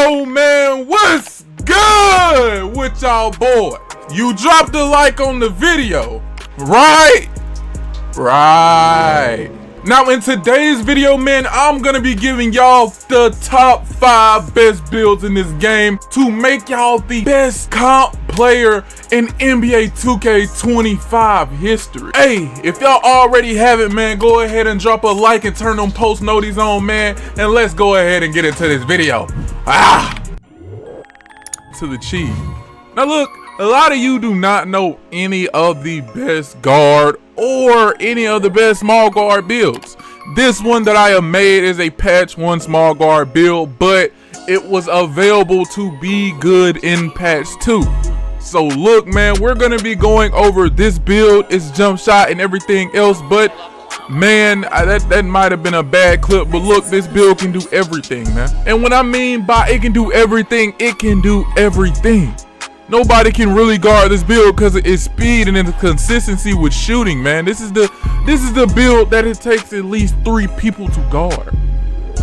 Yo, man, what's good with y'all boys? You dropped a like on the video, right? Right. Now, in today's video, man, I'm gonna be giving y'all the top 5 best builds in this game to make y'all the best comp player in NBA 2K25 history. Hey, if y'all already have it, man, go ahead and drop a like and turn them post notices on, man, and let's go ahead and get into this video. To the cheese. Now look, a lot of you do not know any of the best guard or any of the best small guard builds. This one that I have made is a patch 1 small guard build, but it was available to be good in patch 2. So look, man, we're gonna be going over this build, its jump shot and everything else, but man, that might have been a bad clip, but look, this build can do everything, man. And what I mean by it can do everything, it can do everything. Nobody can really guard this build because of its speed and its consistency with shooting, man. This is the build that it takes at least 3 people to guard.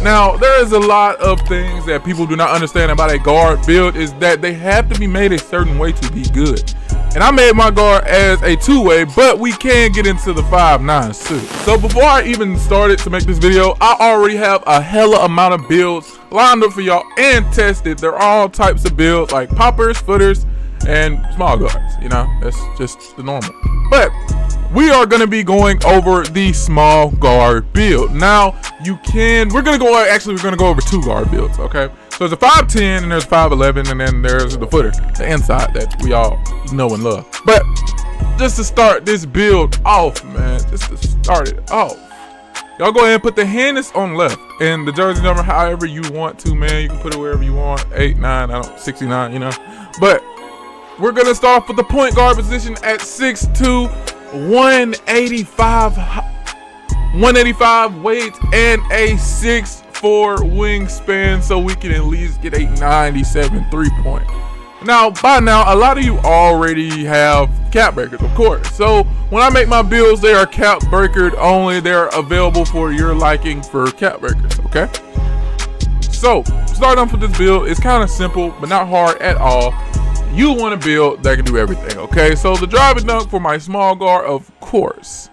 Now, there is a lot of things that people do not understand about a guard build, is that they have to be made a certain way to be good. And I made my guard as a 2-way, but we can get into the 5'9" too. So before I even started to make this video, I already have a hella amount of builds lined up for y'all and tested. They're all types of builds like poppers, footers, and small guards. You know, that's just the normal. But we are going to be going over the small guard build. Now, we're going to go over 2 guard builds, okay? So there's a 5'10", and there's 5'11", and then there's the footer, the inside that we all know and love. But just to start this build off, man, y'all go ahead and put the handles on left and the jersey number however you want to, man. You can put it wherever you want, 8, 9, 69, you know. But we're going to start off with the point guard position at 6'2", 185 weight and a 6'4" wingspan, so we can at least get a 97 3-point. Now, by now, a lot of you already have cap breakers, of course. So when I make my builds, they are cap breakered only. They're available for your liking for cap breakers, okay? So starting off with this build, it's kind of simple, but not hard at all. You want a build that can do everything, okay? So the driving dunk for my small guard, of course,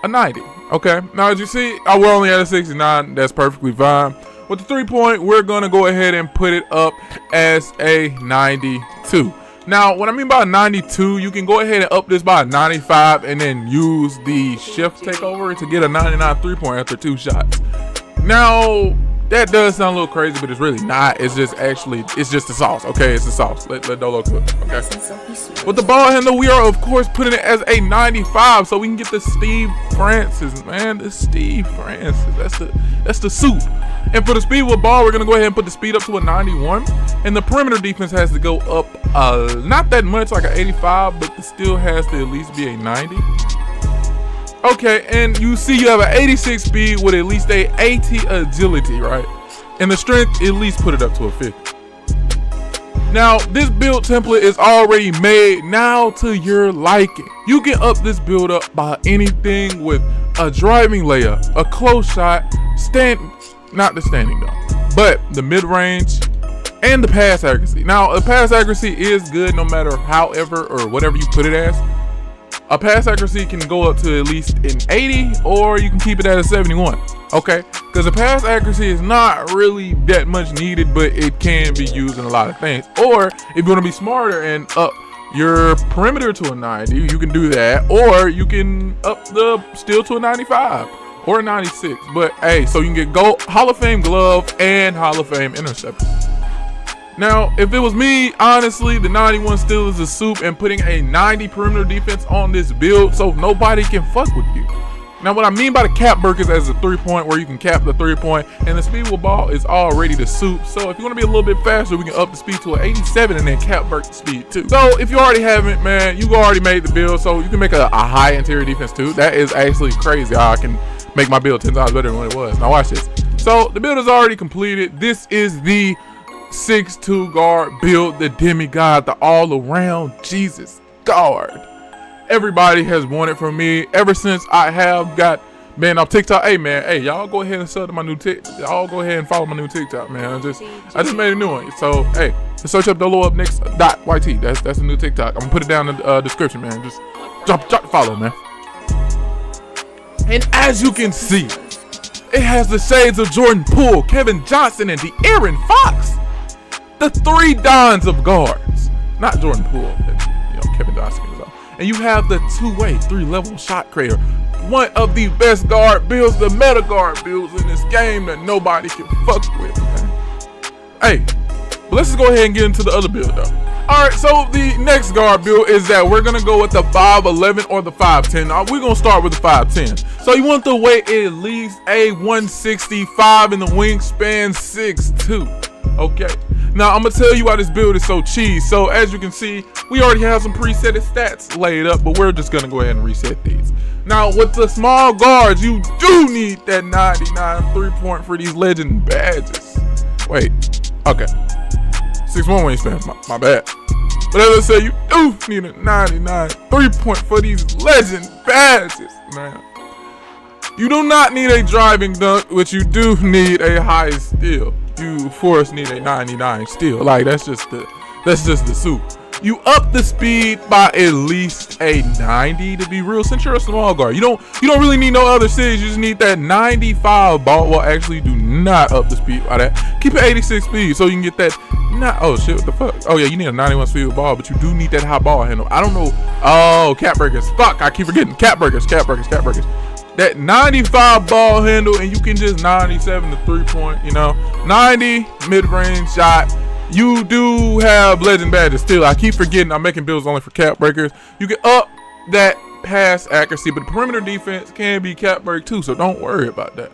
a 90, okay? Now, as you see, we're only at a 69. That's perfectly fine. With the 3-point, we're going to go ahead and put it up as a 92. Now, what I mean by 92, you can go ahead and up this by a 95 and then use the shift takeover to get a 99 3-point after 2 shots. Now, that does sound a little crazy, but it's really not. It's just the sauce, okay? It's the sauce. Let Dolo cook, okay? With the ball handle, we are, of course, putting it as a 95, so we can get the Steve Francis, man. The Steve Francis. That's the soup. And for the speed with ball, we're going to go ahead and put the speed up to a 91. And the perimeter defense has to go up not that much, like an 85, but it still has to at least be a 90. Okay, and you see you have an 86 speed with at least a 80 agility, right? And the strength, at least put it up to a 50. Now, this build template is already made now to your liking. You can up this build up by anything with a driving layup, a close shot, not the standing dunk, but the mid-range and the pass accuracy. Now, the pass accuracy is good no matter however or whatever you put it as. A pass accuracy can go up to at least an 80, or you can keep it at a 71, okay? Because the pass accuracy is not really that much needed, but it can be used in a lot of things. Or if you want to be smarter and up your perimeter to a 90, you can do that. Or you can up the steal to a 95 or a 96. But hey, so you can get Hall of Fame glove and Hall of Fame interceptor. Now, if it was me, honestly, the 91 still is a soup, and putting a 90 perimeter defense on this build so nobody can fuck with you. Now, what I mean by the cap breakers as a 3-point, where you can cap the 3-point, and the speed with ball is already the soup. So if you want to be a little bit faster, we can up the speed to an 87 and then cap break the speed too. So if you already haven't, man, you already made the build, so you can make a high interior defense too. That is actually crazy how I can make my build 10 times better than what it was. Now watch this. So the build is already completed. This is the 6'2" guard build, the demigod, the all-around Jesus guard. Everybody has wanted from me ever since I have got Man, on TikTok, hey man, hey, y'all go ahead and sub to my new y'all go ahead and follow my new TikTok, man. I just made a new one. So hey, search up Dolo Up Next .YT. That's a new TikTok. I'm gonna put it down in the description, man. Just drop the follow, man. And as you can see, it has the shades of Jordan Poole, Kevin Johnson, and De'Aaron Fox. The 3 dons of guards. Not Jordan Poole, but Kevin Johnson is on. And you have the 2-way, 3-level shot creator. One of the best guard builds, the meta guard builds in this game that nobody can fuck with, man. Hey, but let's just go ahead and get into the other build though. Alright, so the next guard build is that we're gonna go with the 5'11" or the 5'10". Now, we're gonna start with the 5'10". So you want to weigh at least a 165 in the wingspan 6'2". Okay. Now I'm gonna tell you why this build is so cheese. So as you can see, we already have some preset stats laid up, but we're just gonna go ahead and reset these. Now with the small guards, you do need that 99 3-point for these legend badges. Wait, okay. 6'1" wingspan, my bad. But as I say, you do need a 99 3-point for these legend badges, man. You do not need a driving dunk, but you do need a high steal. You of course need a 99 steal. Like that's just the suit. You up the speed by at least a 90 to be real, since you're a small guard. You don't really need no other cities. You just need that 95 ball. Well, actually, do not up the speed by that. Keep it 86 speed so you can get that. Oh shit, what the fuck? Oh yeah, you need a 91 speed with ball, but you do need that high ball handle. I don't know. Oh, cap breakers. Fuck, I keep forgetting. Cap breakers. That 95 ball handle, and you can just 97 to 3-point. 90 mid-range shot. You do have legend badges still. I keep forgetting I'm making builds only for cap breakers. You can up that pass accuracy, but the perimeter defense can be cap break too, so don't worry about that.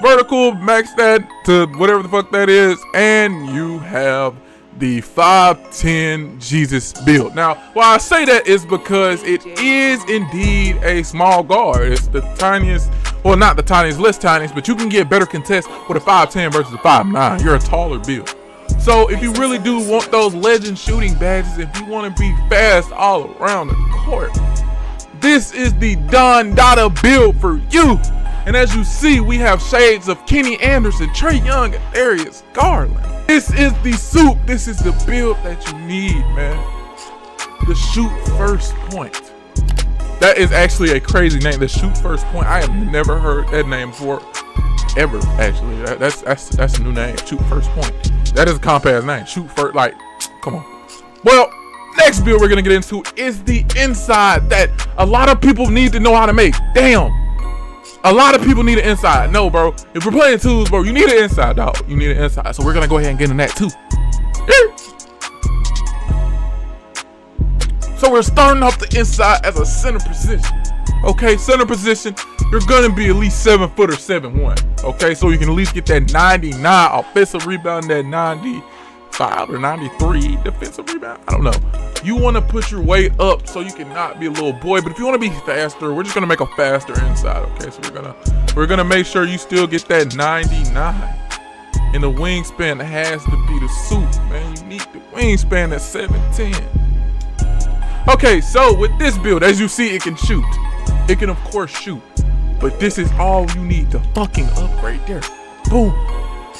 Vertical, max that to whatever the fuck that is, and you have the 5'10" Jesus build. Now, why I say that is because it is indeed a small guard. It's the tiniest, well, not the tiniest, less tiniest, but you can get better contest with a 5'10" versus a 5'9". You're a taller build. So if you really do want those legend shooting badges, if you want to be fast all around the court, this is the Don Dada build for you. And as you see, we have shades of Kenny Anderson, Trae Young, and Darius Garland. This is the suit. This is the build that you need, man. The shoot first point. That is actually a crazy name. The shoot first point. I have never heard that name before, ever. Actually, that's a new name. Shoot first point. That is a compass name. Shoot first. Like, come on. Well, next build we're gonna get into is the inside that a lot of people need to know how to make. Damn. A lot of people need an inside. No, bro. If we're playing twos, bro, you need an inside, dog. You need an inside. So we're gonna go ahead and get in that too. So we're starting off the inside as a center position. Okay, center position. You're gonna be at least 7 foot or 7'1". Okay, so you can at least get that 99 offensive rebound, that 95 or 93 defensive rebound. I don't know. You want to put your weight up so you cannot be a little boy, but if you want to be faster, we're just gonna make a faster inside. Okay, so we're gonna make sure you still get that 99. And the wingspan has to be the suit, man. You need the wingspan at 7'10". Okay, so with this build, as you see, it can shoot. It can of course shoot, but this is all you need to fucking upgrade there. Boom.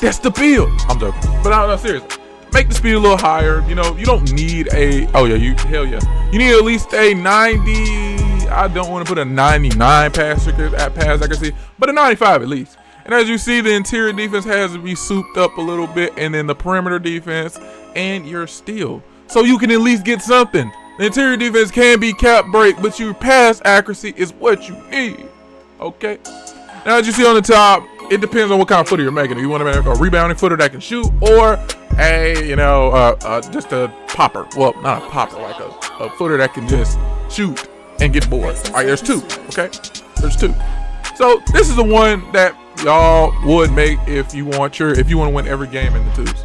That's the build. I'm joking, but I'm seriously. Make the speed a little higher. You don't need a, oh yeah, hell yeah. You need at least a 90, I don't want to put a 99 pass accuracy, but a 95 at least. And as you see, the interior defense has to be souped up a little bit, and then the perimeter defense and your steal. So you can at least get something. The interior defense can be cap break, but your pass accuracy is what you need. Okay. Now as you see on the top, it depends on what kind of footer you're making. If you want to make a rebounding footer that can shoot, or just a popper. Well, not a popper, like a footer that can just shoot and get boards. All right, there's two. Okay, there's two. So this is the one that y'all would make if you want to win every game in the twos.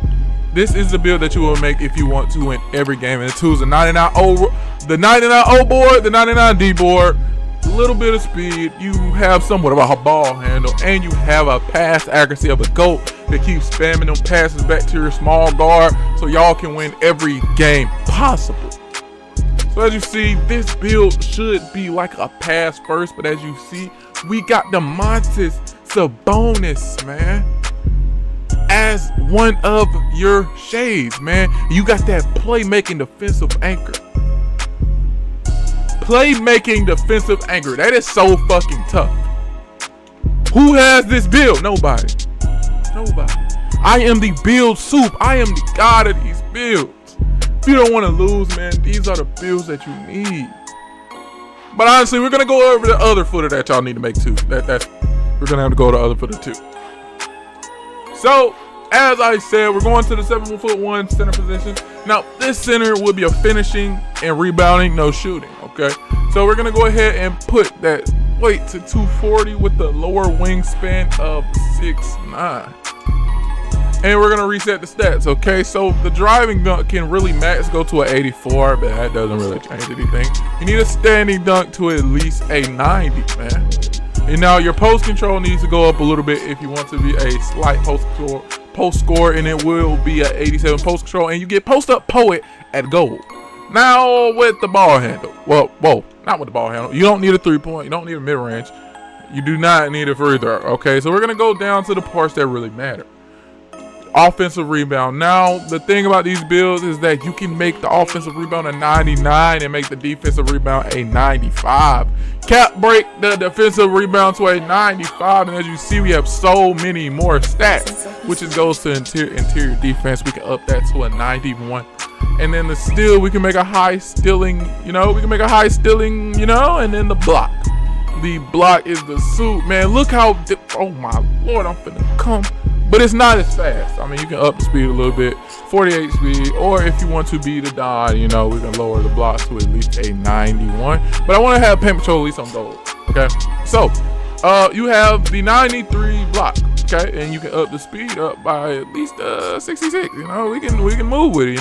This is the build that you will make if you want to win every game in the twos. The 99O board, the 99D board. A little bit of speed, you have somewhat of a ball handle, and you have a pass accuracy of a GOAT that keeps spamming them passes back to your small guard so y'all can win every game possible. So as you see, this build should be like a pass first, but as you see, we got Domantas Sabonis, man, as one of your shades, man. You got that playmaking defensive anchor. Playmaking defensive anchor. That is so fucking tough. Who has this build? Nobody. Nobody. I am the build soup. I am the god of these builds. If you don't want to lose, man, these are the builds that you need. But honestly, we're gonna go over the other footer that y'all need to make too. We're gonna have to go to the other footer too. So, as I said, we're going to the 7'1" center position. Now, this center will be a finishing and rebounding, no shooting. Okay, so we're gonna go ahead and put that weight to 240 with the lower wingspan of 6'9". And we're gonna reset the stats, okay? So the driving dunk can really max go to an 84, but that doesn't really change anything. You need a standing dunk to at least a 90, man. And now your post control needs to go up a little bit if you want to be a slight post score, and it will be an 87 post control, and you get post up poet at gold. Now with the ball handle, well, not with the ball handle. You don't need a 3-point. You don't need a mid range. You do not need a free throw. Okay, so we're gonna go down to the parts that really matter. Offensive rebound. Now, the thing about these builds is that you can make the offensive rebound a 99 and make the defensive rebound a 95. Cap break the defensive rebound to a 95, and as you see, we have so many more stats, which goes to interior defense. We can up that to a 91. And then the steal, we can make a high stealing, and then the block. The block is the suit, man. Look how, oh my lord, I'm finna come. But it's not as fast. I mean, you can up the speed a little bit, 48 speed, or if you want to be the Don, we can lower the block to at least a 91. But I want to have paint patrol at least on gold. Okay, so you have the 93 block. Okay, and you can up the speed up by at least 66. We can move with it.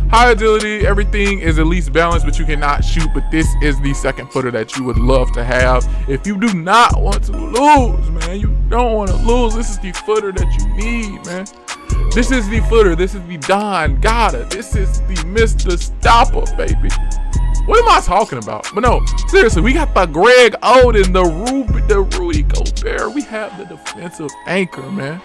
High agility, everything is at least balanced, but you cannot shoot. But this is the second footer that you would love to have if you do not want to lose, man. You don't want to lose. This is the footer that you need, man. This is the footer. This is the Don Gotta. This is the Mr. Stopper, baby. What am I talking about? But no, seriously, we got the Greg Oden, the Rudy Gobert. We have the defensive anchor, man.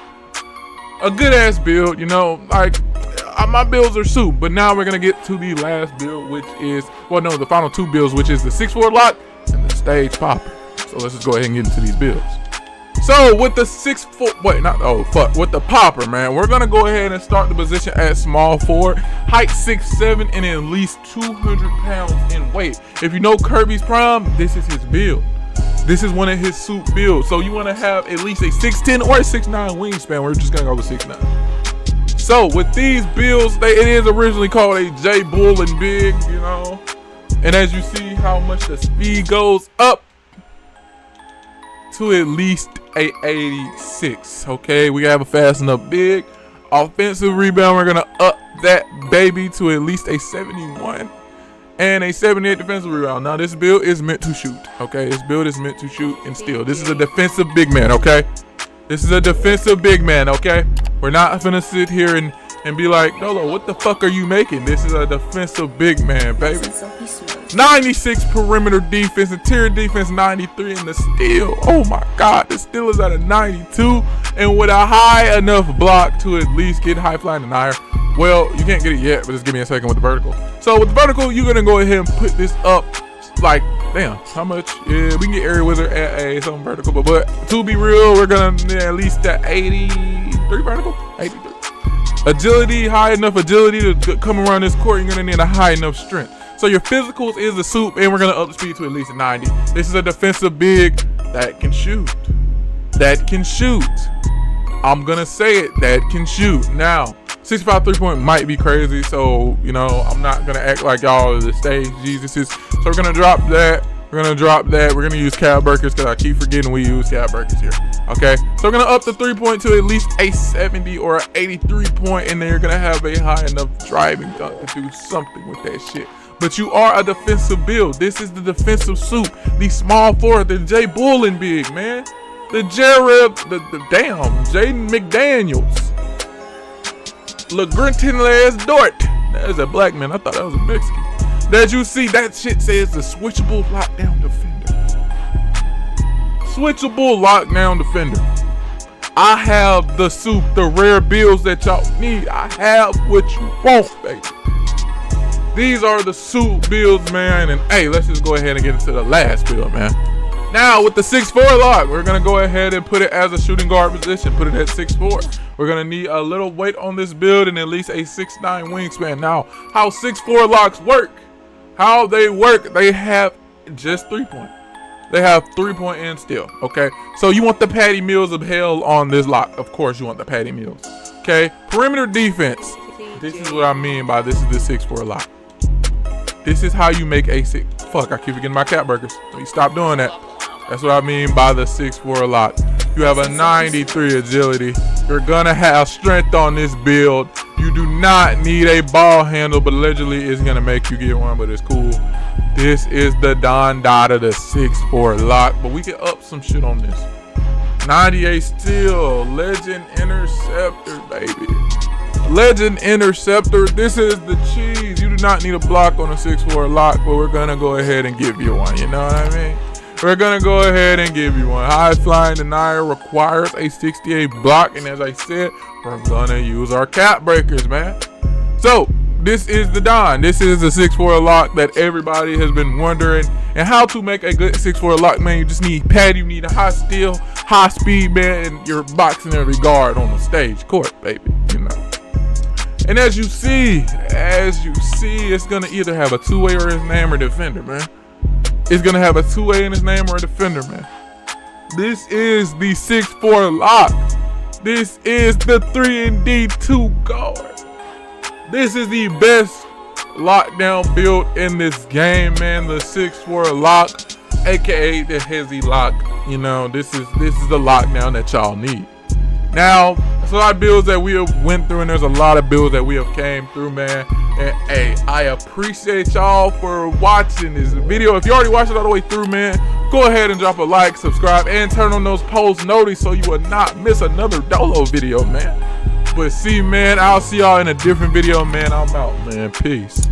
A good ass build, my builds are soup. But now we're gonna get to the last build, which is, the final two builds, which is the 6'4" lock and the stage popper. So let's just go ahead and get into these builds. So with the with the popper, man, we're gonna go ahead and start the position at small forward, height 6'7" and at least 200 pounds in weight. If you know Kirby's prime, this is his build. This is one of his suit builds. So you want to have at least a 6'10" or a 6'9" wingspan. We're just gonna go with 6'9". So with these builds, it is originally called a J Bull in big, and as you see how much the speed goes up to at least a 86. Okay, we have a fast enough big. Offensive rebound, we're gonna up that baby to at least a 71 and a 78 defensive rebound. Now this build is meant to shoot. Okay, this build is meant to shoot and steal. This is a defensive big man. Okay, this is a defensive big man. Okay, we're not gonna sit here and be like, Dolo, what the fuck are you making? This is a defensive big man, baby. 96 perimeter defense, interior defense 93, and the steal, oh my god, the steal is at a 92, and with a high enough block to at least get high flying and higher. Well, you can't get it yet, but just give me a second with the vertical. So with the vertical, you're gonna go ahead and put this up like, damn, how much? Yeah, we can get Area Wizard at a something vertical, but to be real, we're gonna need at least that 83 vertical, 83. Agility, high enough agility to come around this court, you're gonna need a high enough strength. So your physicals is the soup, and we're gonna up the speed to at least a 90. This is a defensive big that can shoot. That can shoot. I'm gonna say it, that can shoot. Now, 65 3-point might be crazy, so I'm not gonna act like y'all are the stage Jesuses. So we're gonna drop that. We're gonna use Cal Burkers because I keep forgetting we use Cal Burkers here. Okay, so we're gonna up the 3-point to at least a 70 or an 83 point, and then you're gonna have a high enough driving dunk to do something with that shit. But you are a defensive build. This is the defensive soup, the small forward, the Jay Bullin big, man. The Jared, the Jaden McDaniels. LeGrenton Les Dort. That is a black man. I thought that was a Mexican. That you see, that shit says the switchable lockdown defender. switchable lockdown defender. I have the soup, the rare builds that y'all need. I have what you want, baby. These are the soup builds, man. And hey, let's just go ahead and get into the last build, man. Now with the 6'4" lock, we're gonna go ahead and put it as a shooting guard position. Put it at 6'4". We're gonna need a little weight on this build and at least a 6'9" wingspan. Now, how 6'4" locks work? How they work? They have just 3-point. They have 3-point and still. Okay, so you want the Patty Mills of hell on this lock. Of course, you want the Patty Mills. Okay, perimeter defense. This is what I mean by this is the 6'4" lock. This is how you make a six. Fuck, I keep forgetting my cat burgers. So you stop doing that. That's what I mean by the 6'4" lock. You have a 93 agility. You're gonna have strength on this build. You do not need a ball handle, but allegedly it's gonna make you get one, but it's cool. This is the Don Dada, the 6'4" lock, but we can up some shit on this. 98 steal, legend interceptor, baby. Legend interceptor. This is the cheese. You do not need a block on a 6'4" lock, but we're gonna go ahead and give you one. You know what I mean? We're gonna go ahead and give you one. High flying denier requires a 68 block, and as I said, we're gonna use our cap breakers, man. So this is the Don. This is the 6'4" lock that everybody has been wondering. And how to make a good 6'4" lock, man. You just need pad. You need a high steal, high speed, man, and you're boxing every guard on the stage court, baby. You know. And as you see, it's gonna either have a two-way or his name or defender, man. It's gonna have a two-way in his name or a defender, man. This is the 6'4" lock. This is the 3-and-D 2 guard. This is the best lockdown build in this game, man. The 6'4" lock, aka the hezzy lock. You know, this is the lockdown that y'all need. Now, there's a lot of builds that we have went through, and there's a lot of builds that we have came through, man. And hey, I appreciate y'all for watching this video. If you already watched it all the way through, man, go ahead and drop a like, subscribe, and turn on those post notices so you will not miss another Dolo video, man. But see, man, I'll see y'all in a different video, man. I'm out, man. Peace.